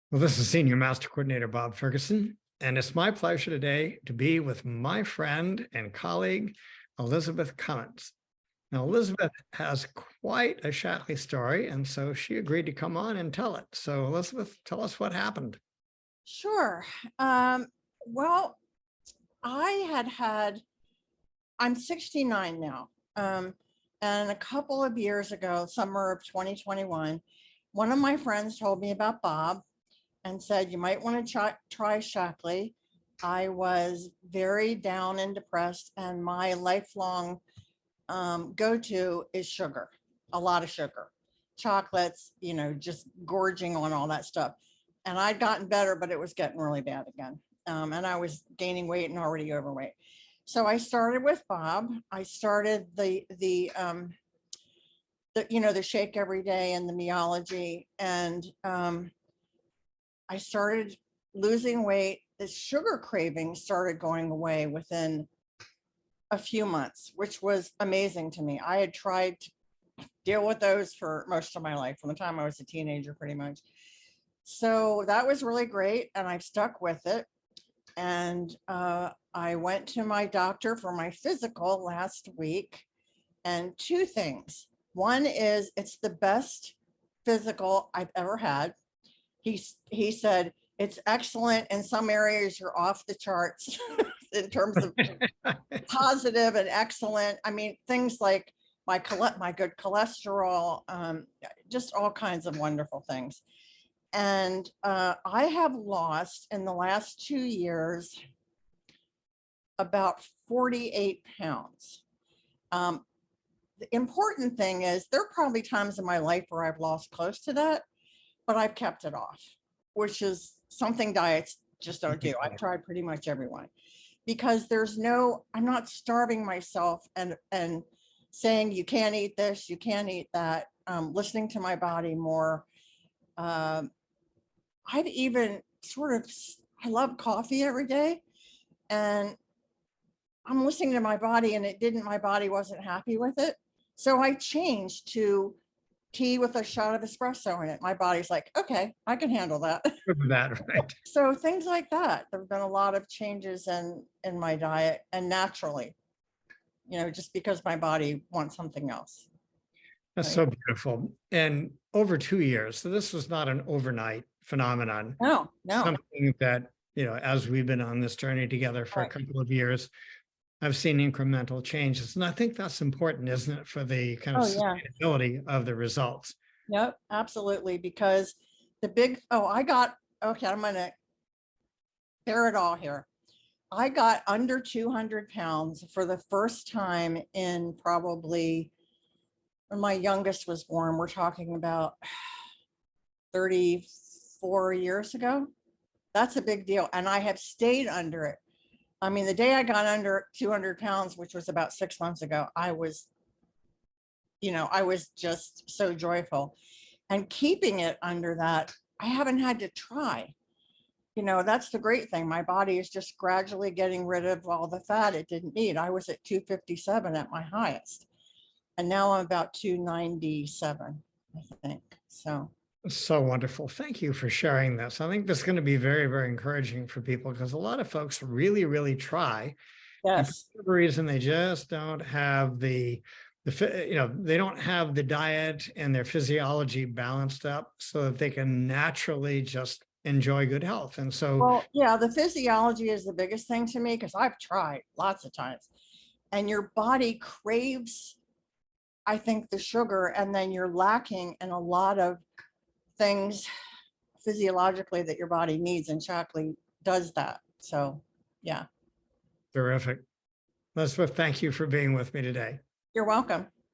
Well, this is Senior Master Coordinator Bob Ferguson, and it's my pleasure today to be with my friend and colleague, Elizabeth Komins. Now, Elizabeth has quite a Shaklee story, and so she agreed to come on and tell it. So, Elizabeth, tell us what happened. Sure. Well, I I'm 69 now. And a couple of years ago, summer of 2021, one of my friends told me about Bob and said, you might want to try Shaklee. I was very down and depressed, and my lifelong go-to is sugar, a lot of sugar, chocolates, just gorging on all that stuff. And I'd gotten better, but it was getting really bad again. And I was gaining weight and already overweight. So I started with Bob. I started the shake every day and the meology. And I started losing weight. The sugar craving started going away within a few months, which was amazing to me. I had tried to deal with those for most of my life, from the time I was a teenager, pretty much. So that was really great, and I've stuck with it. And I went to my doctor for my physical last week, and two things. One is it's the best physical I've ever had. He said it's excellent. In some areas, you're off the charts in terms of positive and excellent. I mean, things like my good cholesterol, just all kinds of wonderful things. And I have lost in the last 2 years about 48 pounds. The important thing is there are probably times in my life where I've lost close to that, but I've kept it off, which is something diets just don't do. I've tried pretty much everyone, because I'm not starving myself and saying you can't eat this, you can't eat that. Listening to my body more. I've even I love coffee every day, and I'm listening to my body, and my body wasn't happy with it. So I changed to tea with a shot of espresso in it. My body's like, okay, I can handle that. That, right? So things like that. There've been a lot of changes in my diet, and naturally, just because my body wants something else. That's so beautiful. And over 2 years. So this was not an overnight phenomenon. No. Something that, as we've been on this journey together for a couple of years, I've seen incremental changes. And I think that's important, isn't it, for the kind of sustainability of the results? Yep, absolutely. Because I'm going to bear it all here. I got under 200 pounds for the first time in probably when my youngest was born. We're talking about 34 years ago. That's a big deal. And I have stayed under it. I mean, the day I got under 200 pounds, which was about 6 months ago, I was just so joyful. And keeping it under that, I haven't had to try. That's the great thing. My body is just gradually getting rid of all the fat it didn't need. I was at 257 at my highest, and now I'm about 297, I think. So wonderful. Thank you for sharing this. I think this is going to be very, very encouraging for people, because a lot of folks really, really try. Yes. And for whatever reason, they just don't have they don't have the diet and their physiology balanced up so that they can naturally just enjoy good health. And so, well, yeah, the physiology is the biggest thing to me, because I've tried lots of times, and your body craves, I think, the sugar, and then you're lacking in a lot of things physiologically that your body needs, and Shaklee does that. So, yeah. terrific. Elizabeth, thank you for being with me today. You're welcome.